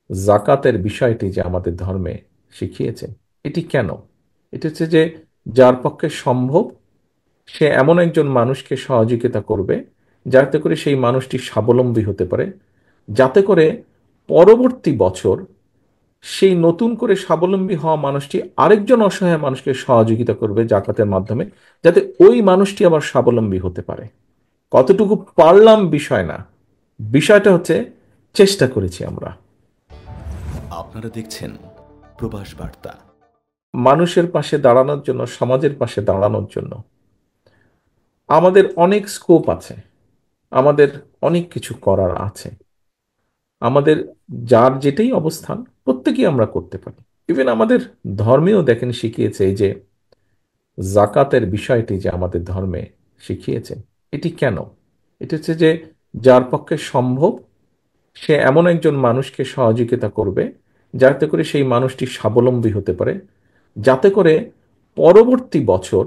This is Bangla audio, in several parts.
জাকাতের বিষয়টি যে আমাদের ধর্মে শিখিয়েছে, এটি কেন? এটা হচ্ছে যে যার পক্ষে সম্ভব সে এমন একজন মানুষকে সহযোগিতা করবে যাতে করে সেই মানুষটি স্বাবলম্বী হতে পারে, যাতে করে পরবর্তী বছর সেই নতুন করে স্বাবলম্বী হওয়া মানুষটি আরেকজন অসহায় মানুষকে সহযোগিতা করবে জাকাতের মাধ্যমে, যাতে ওই মানুষটি আবার স্বাবলম্বী হতে পারে। কতটুকু পারলাম বিষয় না, বিষয়টা হচ্ছে চেষ্টা করেছি আমরা। আপনারা দেখছেন প্রবাস বার্তা। মানুষের পাশে দাঁড়ানোর জন্য, সমাজের পাশে দাঁড়ানোর জন্য আমাদের অনেক স্কোপ আছে, আমাদের অনেক কিছু করার আছে। আমাদের যার যেটাই অবস্থান প্রত্যেকেই আমরা করতে পারি। ইভেন আমাদের ধর্মেও দেখেন শিখিয়েছে এই যে জাকাতের বিষয়টি যে আমাদের ধর্মে শিখিয়েছে, এটি কেন? এটা হচ্ছে যে যার পক্ষে সম্ভব সে এমন একজন মানুষকে সহযোগিতা করবে যাতে করে সেই মানুষটি স্বাবলম্বী হতে পারে, যাতে করে পরবর্তী বছর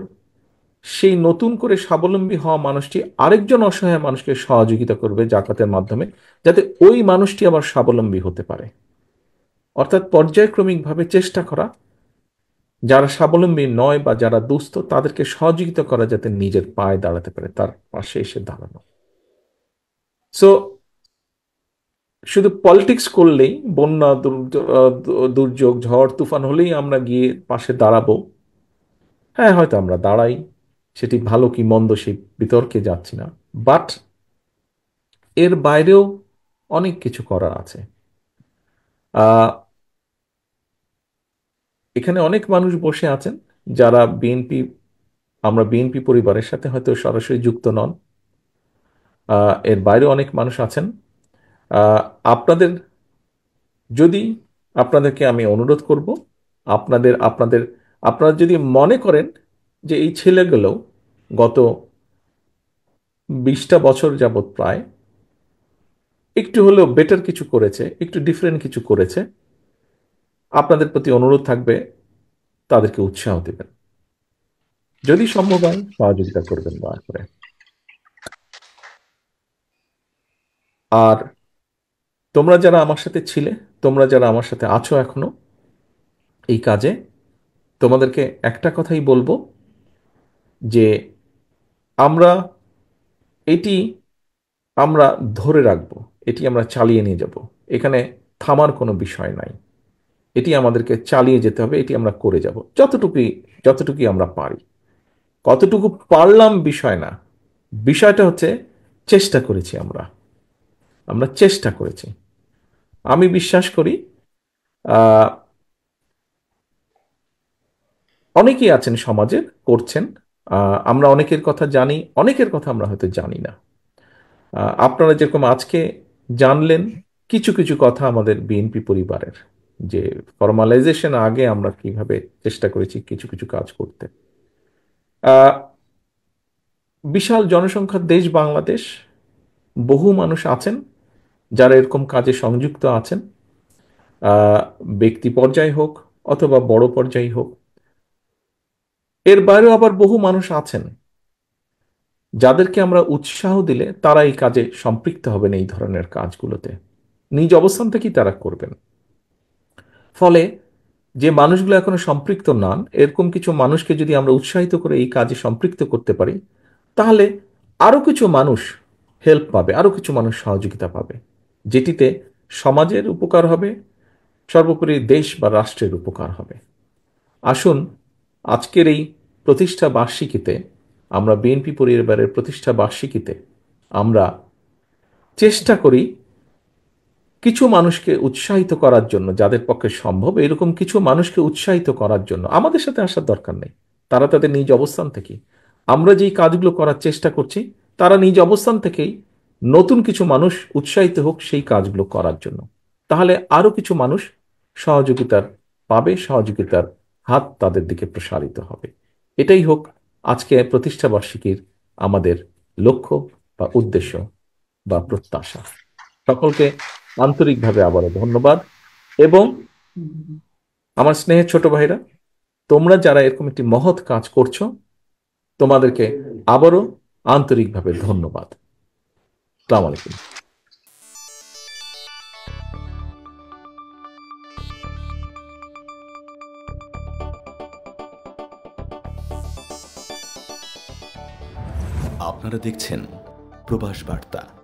সেই নতুন করে স্বাবলম্বী হওয়া মানুষটি আরেকজন অসহায় মানুষকে সহযোগিতা করবে জাকাতের মাধ্যমে, যাতে ওই মানুষটি আবার স্বাবলম্বী হতে পারে। অর্থাৎ পর্যায়ক্রমিকভাবে চেষ্টা করা, যারা স্বাবলম্বী নয় বা যারা দুস্থ তাদেরকে সহযোগিতা করা যাতে নিজের পায়ে দাঁড়াতে পারে, তার পাশে এসে দাঁড়ানো। সো শুধু পলিটিক্স করলেই, বন্যা দুর্যোগ ঝড় তুফান হলেই আমরা গিয়ে পাশে দাঁড়াবো, হ্যাঁ হয়তো আমরা দাঁড়াই, সেটি ভালো কি মন্দ সেই বিতর্কে যাচ্ছি না। বাট এর বাইরেও অনেক কিছু করার আছে। আহ, এখানে অনেক মানুষ বসে আছেন যারা বিএনপি, আমরা বিএনপি পরিবারের সাথে হয়তো সরাসরি যুক্ত নন। এর বাইরে অনেক মানুষ আছেন। আহ, আপনাদের, যদি, আপনাদেরকে আমি অনুরোধ করব, আপনাদের আপনাদের আপনারা যদি মনে করেন যে এই ছেলেগুলো গত 20টা বছর যাবৎ প্রায় একটু হলেও বেটার কিছু করেছে, একটু ডিফারেন্ট কিছু করেছে, আপনাদের প্রতি অনুরোধ থাকবে তাদেরকে উৎসাহ দেবেন, যদি সম্ভব হয় সহযোগিতা করবেন দয়া করে। আর তোমরা যারা আমার সাথে ছিলে, তোমরা যারা আমার সাথে আছো এখনো এই কাজে, তোমাদেরকে একটা কথাই বলবো যে আমরা এটি আমরা ধরে রাখবো, এটি আমরা চালিয়ে নিয়ে যাব। এখানে থামার কোনো বিষয় নাই, এটি আমাদেরকে চালিয়ে যেতে হবে, এটি আমরা করে যাব যতটুকুই আমরা পারি। কতটুকু পারলাম বিষয় না, বিষয়টা হচ্ছে চেষ্টা করেছি আমরা, আমরা চেষ্টা করেছি। আমি বিশ্বাস করি আহ, অনেকেই আছেন সমাজের করছেন। আমরা অনেকের কথা জানি, অনেকের কথা আমরা হয়তো জানি না। আপনারা যেরকম আজকে জানলেন কিছু কিছু কথা আমাদের বিএনপি পরিবারের, যে ফর্মালাইজেশন আগে আমরা কিভাবে চেষ্টা করেছি কিছু কিছু কাজ করতে। আহ, বিশাল জনসংখ্যার দেশ বাংলাদেশ, বহু মানুষ আছেন যারা এরকম কাজে সংযুক্ত আছেন, আহ, ব্যক্তি পর্যায়ে হোক অথবা বড় পর্যায়ে হোক। এর বাইরেও আবার বহু মানুষ আছেন যাদেরকে আমরা উৎসাহ দিলে তারা এই কাজে সম্পৃক্ত হবেন, এই ধরনের কাজগুলোতে নিজ অবস্থান থেকেই তারা করবেন। ফলে যে মানুষগুলো এখনো সম্পৃক্ত নন, এরকম কিছু মানুষকে যদি আমরা উৎসাহিত করে এই কাজে সম্পৃক্ত করতে পারি, তাহলে আরো কিছু মানুষ হেল্প পাবে, আরো কিছু মানুষ সহযোগিতা পাবে, যেটিতে সমাজের উপকার হবে, সর্বোপরি দেশ বা রাষ্ট্রের উপকার হবে। আসুন আজকের এই প্রতিষ্ঠা বার্ষিকীতে, আমরা বিএনপি পরিবারের প্রতিষ্ঠা বার্ষিকীতে আমরা চেষ্টা করি কিছু মানুষকে উৎসাহিত করার জন্য, যাদের পক্ষে সম্ভব এরকম কিছু মানুষকে উৎসাহিত করার জন্য। আমাদের সাথে আসার দরকার নেই, তারা তাদের নিজ অবস্থান থেকে, আমরা যেই কাজগুলো করার চেষ্টা করছি তারা নিজ অবস্থান থেকেই নতুন কিছু মানুষ উৎসাহিত হোক সেই কাজগুলো করার জন্য। তাহলে আরো কিছু মানুষ সহযোগিতার পাবে, সহযোগিতার হাত তাদের দিকে প্রসারিত হবে। এটাই হোক আজকে প্রতিষ্ঠা বার্ষিকীর আমাদের লক্ষ্য বা উদ্দেশ্য বা প্রত্যাশা। সকলকে আন্তরিকভাবে আবারও ধন্যবাদ। এবং আমার স্নেহের ছোট ভাইরা, তোমরা যারা এরকম একটি মহৎ কাজ করছো, তোমাদেরকে আবারও আন্তরিকভাবে ধন্যবাদ। আসসালামু আলাইকুম। আপনারা দেখছেন প্রবাস বার্তা।